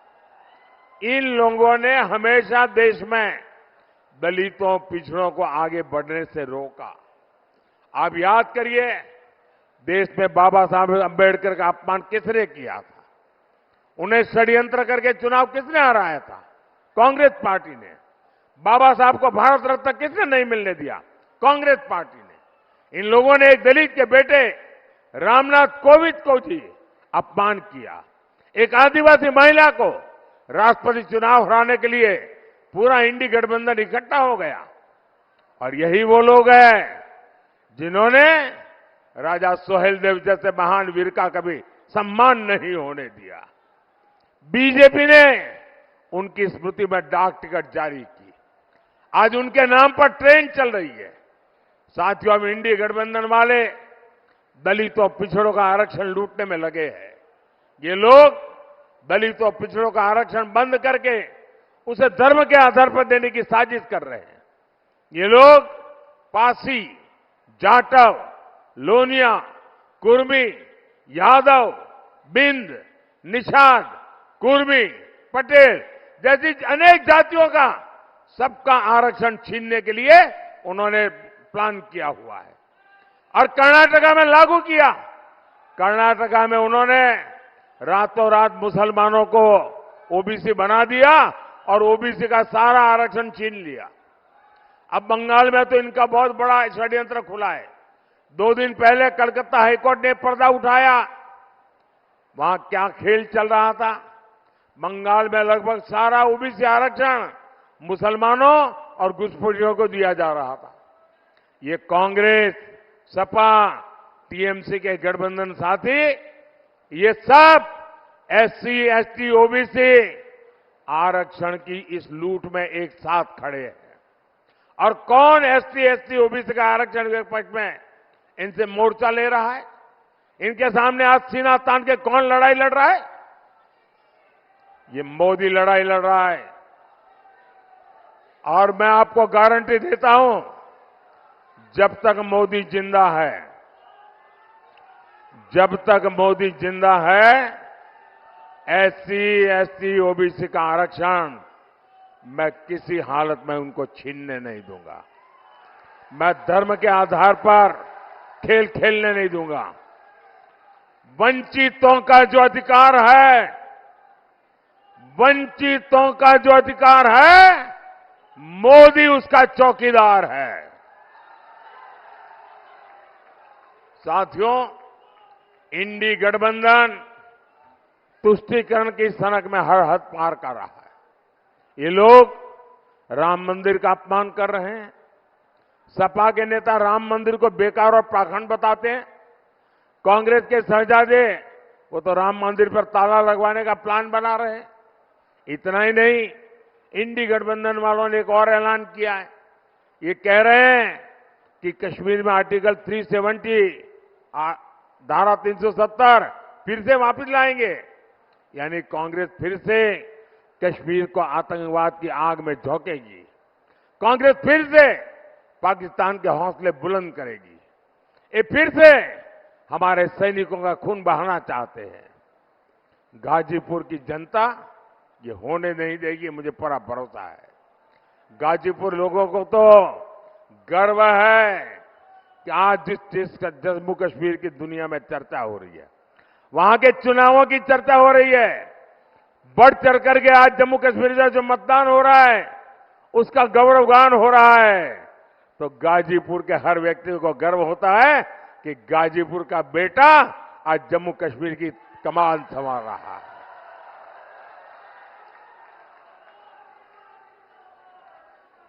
D: इन लोगों ने हमेशा देश में दलितों, पिछड़ों को आगे बढ़ने से रोका। आप याद करिए, देश में बाबा साहब अंबेडकर का अपमान किसने किया था? उन्हें षड्यंत्र करके चुनाव किसने हराया था? कांग्रेस पार्टी ने। बाबा साहब को भारत रत्न किसने नहीं मिलने दिया? कांग्रेस पार्टी ने। इन लोगों ने एक दलित के बेटे रामनाथ कोविंद को भी अपमान किया। एक आदिवासी महिला को राष्ट्रपति चुनाव हराने के लिए पूरा इंडी गठबंधन इकट्ठा हो गया। और यही वो लोग हैं जिन्होंने राजा सोहेलदेव जैसे महान वीर का कभी सम्मान नहीं होने दिया। बीजेपी ने उनकी स्मृति में डाक टिकट जारी की। आज उनके नाम पर ट्रेन चल रही है। साथियों, अब इंडी गठबंधन वाले दलितों, पिछड़ों का आरक्षण लूटने में लगे हैं। ये लोग दलितों, पिछड़ों का आरक्षण बंद करके उसे धर्म के आधार पर देने की साजिश कर रहे हैं। ये लोग पासी, जाटव, लोनिया, कुर्मी, यादव, बिंद, निषाद, कुर्मी, पटेल जैसी अनेक जातियों का सबका आरक्षण छीनने के लिए उन्होंने प्लान किया हुआ है और कर्नाटका में लागू किया। कर्नाटका में उन्होंने रातों रात मुसलमानों को ओबीसी बना दिया और ओबीसी का सारा आरक्षण छीन लिया। अब बंगाल में तो इनका बहुत बड़ा षड्यंत्र खुला है। 2 दिन पहले कलकत्ता हाईकोर्ट ने पर्दा उठाया। वहां क्या खेल चल रहा था? बंगाल में लगभग सारा ओबीसी आरक्षण मुसलमानों और घुसपैठियों को दिया जा रहा था। ये कांग्रेस, सपा, टीएमसी के गठबंधन साथी, ये सब एससी, एसटी, ओबीसी आरक्षण की इस लूट में एक साथ खड़े हैं। और कौन एसटी, एसटी, ओबीसी का आरक्षण के पक्ष में इनसे मोर्चा ले रहा है? इनके सामने आज सीना तान के कौन लड़ाई लड़ रहा है? ये मोदी लड़ाई लड़ रहा है। और मैं आपको गारंटी देता हूं, जब तक मोदी जिंदा है, जब तक मोदी जिंदा है, एससी, एसटी, ओबीसी का आरक्षण मैं किसी हालत में उनको छीनने नहीं दूंगा। मैं धर्म के आधार पर खेल खेलने नहीं दूंगा। वंचितों का जो अधिकार है, वंचितों का जो अधिकार है, मोदी उसका चौकीदार है। साथियों, इंडी गठबंधन तुष्टीकरण की सनक में हर हद पार कर रहा है। ये लोग राम मंदिर का अपमान कर रहे हैं। सपा के नेता राम मंदिर को बेकार और पाखंड बताते हैं। कांग्रेस के शहजादे वो तो राम मंदिर पर ताला लगवाने का प्लान बना रहे हैं। इतना ही नहीं, इंडी गठबंधन वालों ने एक और ऐलान किया है। ये कह रहे हैं कि कश्मीर में आर्टिकल 370 धारा 370 फिर से वापस लाएंगे। यानी कांग्रेस फिर से कश्मीर को आतंकवाद की आग में झोंकेगी। कांग्रेस फिर से पाकिस्तान के हौसले बुलंद करेगी। ये फिर से हमारे सैनिकों का खून बहाना चाहते हैं। गाजीपुर की जनता ये होने नहीं देगी, मुझे पूरा भरोसा है। गाजीपुर लोगों को तो गर्व है कि आज जिस चीज का जम्मू कश्मीर की दुनिया में चर्चा हो रही है, वहां के चुनावों की चर्चा हो रही है, बढ़ चढ़ करके आज जम्मू कश्मीर का जो मतदान हो रहा है उसका गौरवगान हो रहा है, तो गाजीपुर के हर व्यक्ति को गर्व होता है कि गाजीपुर का बेटा आज जम्मू कश्मीर की कमान संभाल रहा है।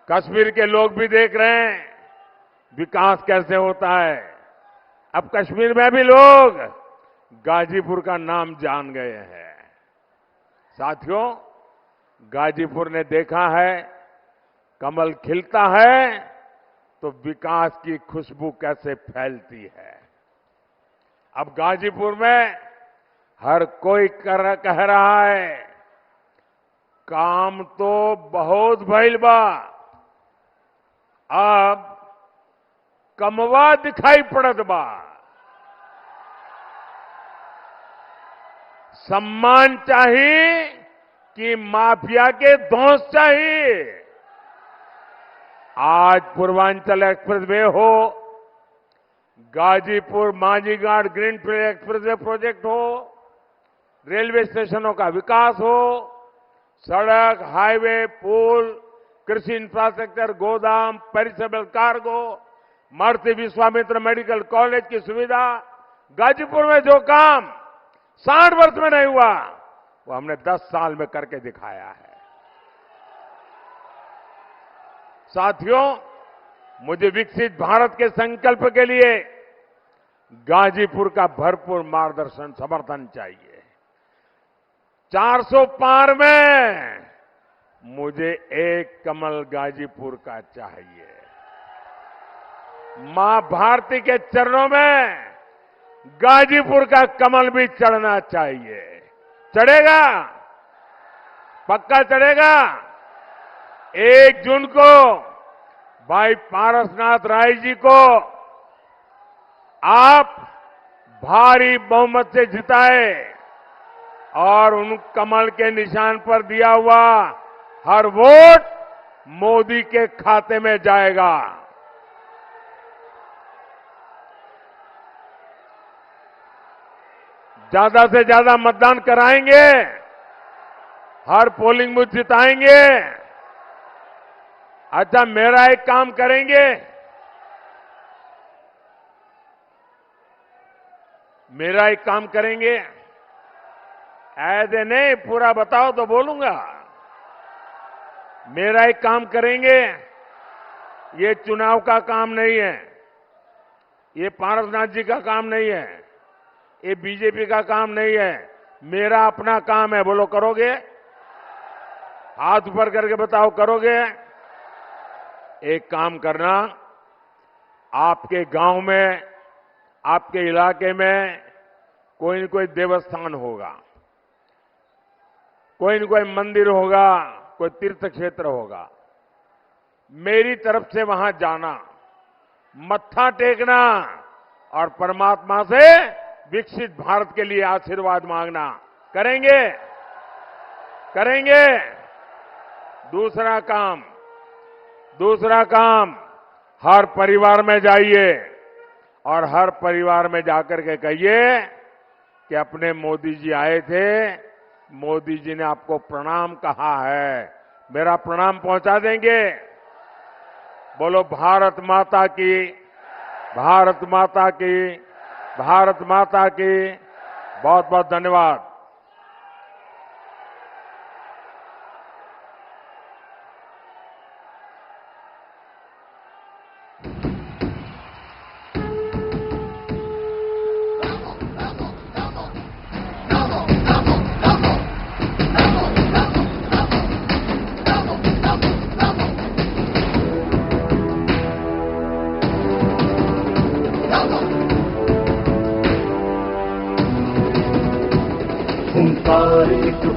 D: कश्मीर के लोग भी देख रहे हैं विकास कैसे होता है। अब कश्मीर में भी लोग गाजीपुर का नाम जान गए हैं। साथियों, गाजीपुर ने देखा है कमल खिलता है तो विकास की खुशबू कैसे फैलती है। अब गाजीपुर में हर कोई कह रहा है काम तो बहुत भइल बा, अब कमवा दिखाई पड़त बा। सम्मान चाहिए कि माफिया के धौंस चाहिए। आज पूर्वांचल एक्सप्रेसवे हो, गाजीपुर मांझीघाट ग्रीनफील्ड एक्सप्रेसवे प्रोजेक्ट हो, रेलवे स्टेशनों का विकास हो, सड़क, हाईवे, पुल, कृषि इंफ्रास्ट्रक्चर, गोदाम, पेरिसेबल कार्गो, महर्षि विश्वामित्र मेडिकल कॉलेज की सुविधा, गाजीपुर में जो काम 60 वर्ष में नहीं हुआ वो हमने 10 साल में करके दिखाया है। साथियों, मुझे विकसित भारत के संकल्प के लिए गाजीपुर का भरपूर मार्गदर्शन समर्थन चाहिए। 400 पार में मुझे एक कमल गाजीपुर का चाहिए। मां भारती के चरणों में गाजीपुर का कमल भी चढ़ना चाहिए। चढ़ेगा? पक्का चढ़ेगा? 1 जून को भाई पारसनाथ राय जी को आप भारी बहुमत से जिताए और उन कमल के निशान पर दिया हुआ हर वोट मोदी के खाते में जाएगा। ज्यादा से ज्यादा मतदान कराएंगे, हर पोलिंग बूथ जिताएंगे। अच्छा, मेरा एक काम करेंगे, मेरा एक काम करेंगे, ऐसे नहीं पूरा बताओ तो बोलूंगा। मेरा एक काम करेंगे, ये चुनाव का काम नहीं है, ये पारसनाथ जी का काम नहीं है, ये बीजेपी का काम नहीं है, मेरा अपना काम है। बोलो करोगे? हाथ ऊपर करके बताओ करोगे? एक काम करना, आपके गांव में, आपके इलाके में कोई न कोई देवस्थान होगा, कोई न कोई मंदिर होगा, कोई तीर्थ क्षेत्र होगा। मेरी तरफ से वहां जाना, मत्था टेकना और परमात्मा से विकसित भारत के लिए आशीर्वाद मांगना। करेंगे? करेंगे? दूसरा काम, हर परिवार में जाइए और हर परिवार में जाकर के कहिए कि अपने मोदी जी आए थे, मोदी जी ने आपको प्रणाम कहा है, मेरा प्रणाम पहुंचा देंगे। बोलो भारत माता की, भारत माता की, भारत माता की। बहुत बहुत धन्यवाद।